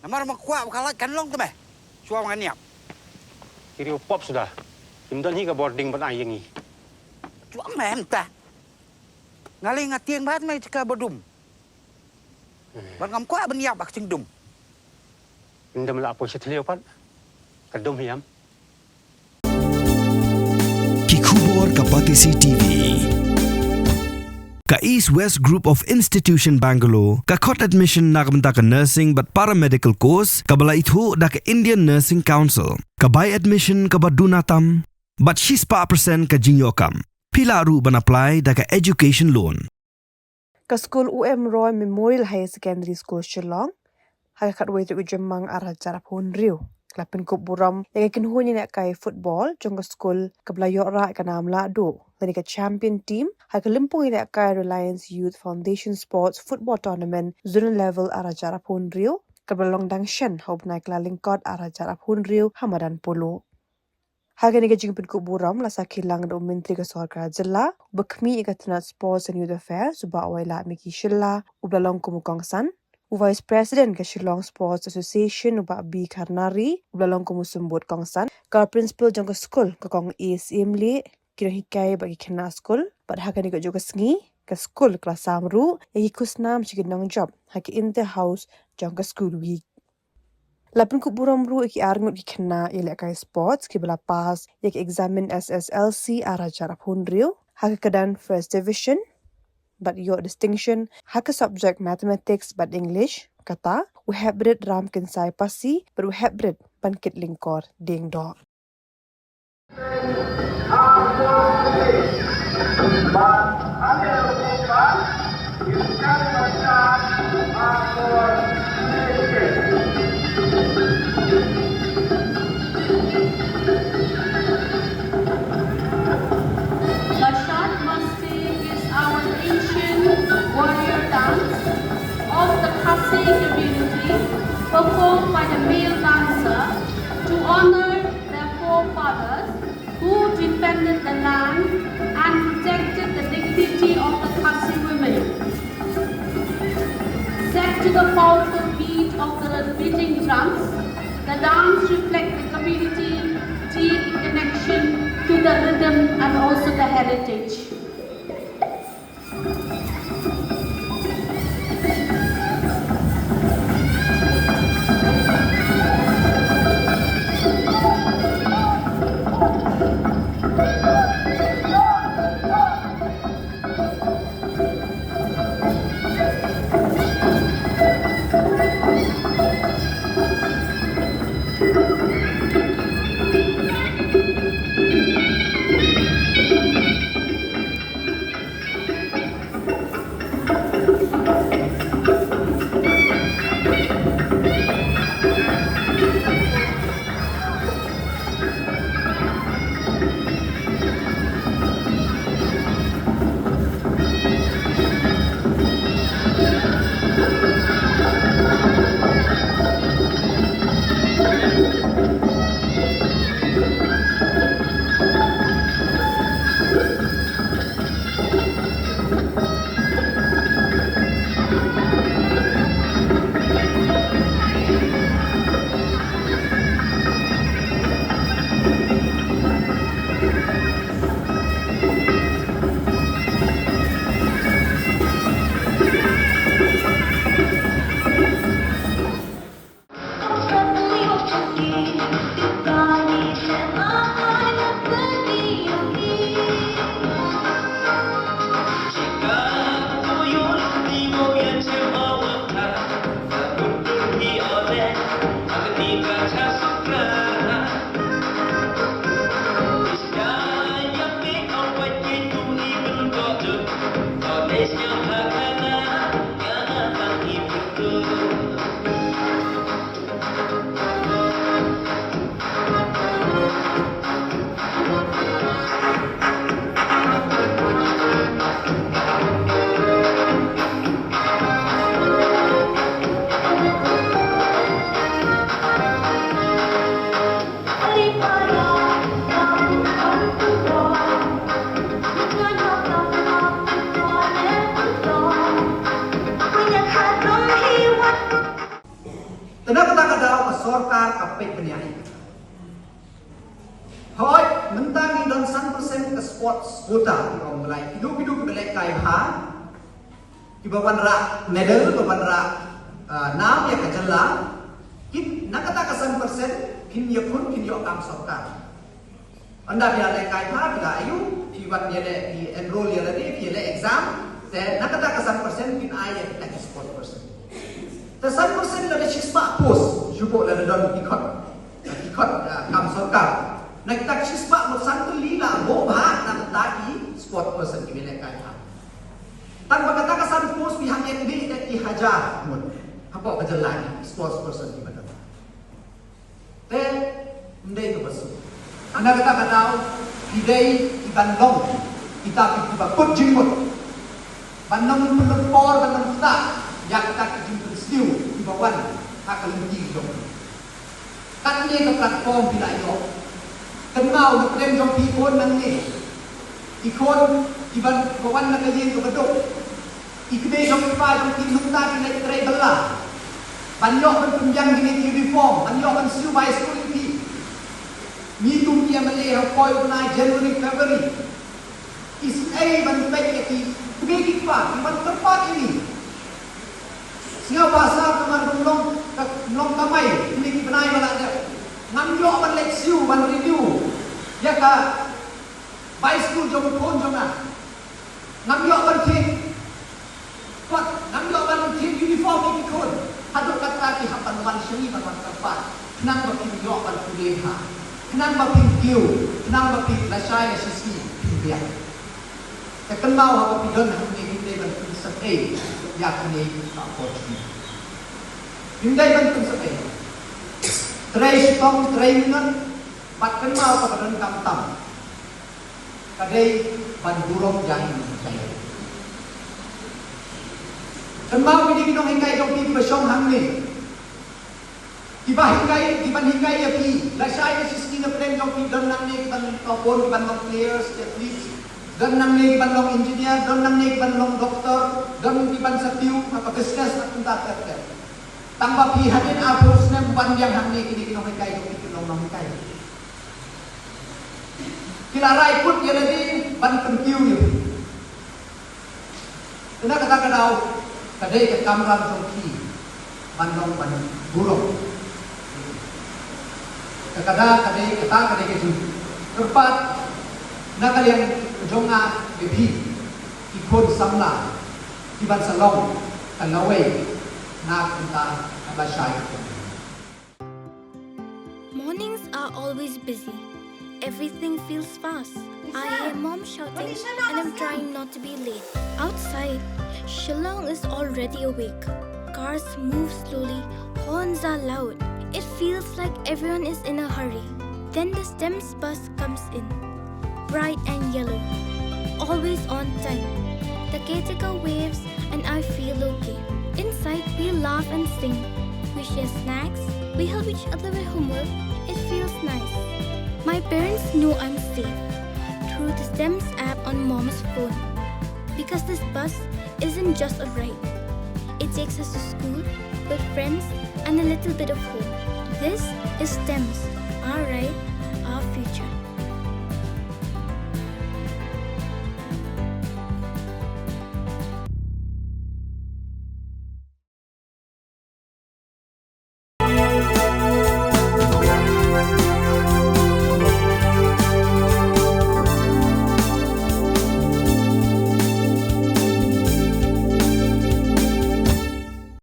Namar makuat kalat kan long tu be. Suam kan niap. Kiri pop sudah. Himdan hi ka boarding ban ai yangi. Chuang mem ta. Ngali ngatieng bat mai cika bodum. Ban ngam kuat ban niap bak cing dum. Himdan la apo setleo pat. Kadum hiam. Kikubor Kapatisi TV. Ka East West Group of Institution Bangalore, ka khot admission nakamta ka nursing but paramedical course, ka bala ithu da ka Indian Nursing Council, ka buy admission ka badunatam, but she's pa percent ka jinyokam. Pila ru ban apply da ka education loan. Ka Skul Roy Memorial Higher Secondary School Shillong, haka katway tu ujemang arah jarap honriu. Klapin kup buram yang kinhuni nak kai football jong ka Skul ka belayo ra ka namla do. Lani ka champion team haka limpung nak kai Reliance Youth Foundation Sports Football Tournament zonal level arah jarap honriu. Ka belong dang shen hope naik la lingkod arah jarap honriu Hamadan Polo. Haka ni ka jingpin kup buram la sakilang do menteri ka sarkar jilla bakmi ikatunat sports and youth affairs suba awai la miki shilla ublalong kumukongsan. Vice President ka Shillong Sports Association uba B Karnari ublalong kumusembut kongsan ka principal jong ka Skul ka kong ASM li kira hikai bagi kena Skul but haka ni ka juga sengi ka Skul kelas samru yaki kusnam chikinong job haki in the house jong ka School week. Lapin ku buram ru iki arngut ki kena ilek kai sports ki bela pass yaki examine SSLC arah jarap hundriu haka kedan first division but your distinction haka subject mathematics but English kata we hybrid ram kinsai pasi but we hybrid pankit lingkor ding do. Warrior dance of the Khasi community performed by the male dancer to honor their forefathers who defended the land and protected the dignity of the Khasi women. Set to the powerful beat of the beating drums, the dance reflects the community deep connection to the rhythm and also the heritage. kata-kata ke sorkar kapit penyai. Hoi, mentang dan 100% ke sports quota di orang Melayu. Hidup-hidup ke belai kai ha. Ibawan rak medal, ibawan rak nam ya kejala. Kin nak kata ke 100% kin ya pun kin ya kam sorkar. Anda bila lai kai ha bila ayu, iwan dia di enroll ya tadi, dia lai exam. Saya nak kata ke 100% kin ayat kita ke sport person. The 100% ada chispa post, jupuk ada dalam ikut kam sorkar. Nak kita chispa bersantu lila, boba nak tadi sport person di bila kai ha. Tanpa kata kesan post pihak yang di hajar mun. Apa kerja lagi sports person di mana? Teh mendai tu besul. Anda kata idei iban long kita kita put jimut. Banong pelempor banong tak yang kita jimut stew di bawah hak kelenji dong. Kan ni ke platform bila yo. Kenal nak dem jom pikon nang ni. Ikon iban bawah nak kajian ke bedok. Ikde jom pa jom tinung ta kena tray belah. Banyak kan penjang gini uniform, banyak kan siu by school ini. Minum dia Malay, koi unai January, February. Is A ban baik itu, pergi kita, ban tempat ini. Singa bahasa teman long kamai, ini benai malah dia. Ngamjok ban leksiu, ban review. Ya ka, by school jom pun jom na. Ngamjok ban tim, kuat, ngamjok ban tim uniform ini kun. Hadap kata di hapan wan seni ban tempat. Nang bagi jok ban kuliah. Nang bagi kiu, nang bagi lasai sisi biar. Terkenal apa pidon hari ini ban pusat A, yakni tak pasti. Hindai ban pusat A. Tray stong tray minat, pat kenal apa dan tam. Kadai ban burung jahil saya. Kenal ini kita hinggai jom pi bersong hang ni. Tiba hinggai ya pi. Lasai ke sisi na plan jom pi don nang ni ban topon ban players athletes. Don nang ni ban long engineer, don nang ni ban long doktor, don ni ban satiu apa business nak tuntak ter. Tambah pi hadin approach na ban yang hang ni kini kita hinggai jom pi long hinggai. Kilarai put ya lagi ban pentiu ya. Kena kata dau. Kadai ke kamran jongki bandong ban burung. Kadai ke jum. Tempat nak yang jonga bebi ikon samla tiban salong kalaway na kita nabashay. Mornings are always busy. Everything feels fast. I hear mom shouting and I'm trying not to be late. Outside, Shillong is already awake. Cars move slowly, horns are loud. It feels like everyone is in a hurry. Then the STEMS bus comes in, bright and yellow, always on time. The caretaker waves and I feel okay. Inside, we laugh and sing. We share snacks, we help each other with homework. It feels nice. My parents know I'm safe through the STEMS app on mom's phone. Because this bus isn't just a ride. It takes us to school with friends and a little bit of hope. This is STEMS, our ride, our future.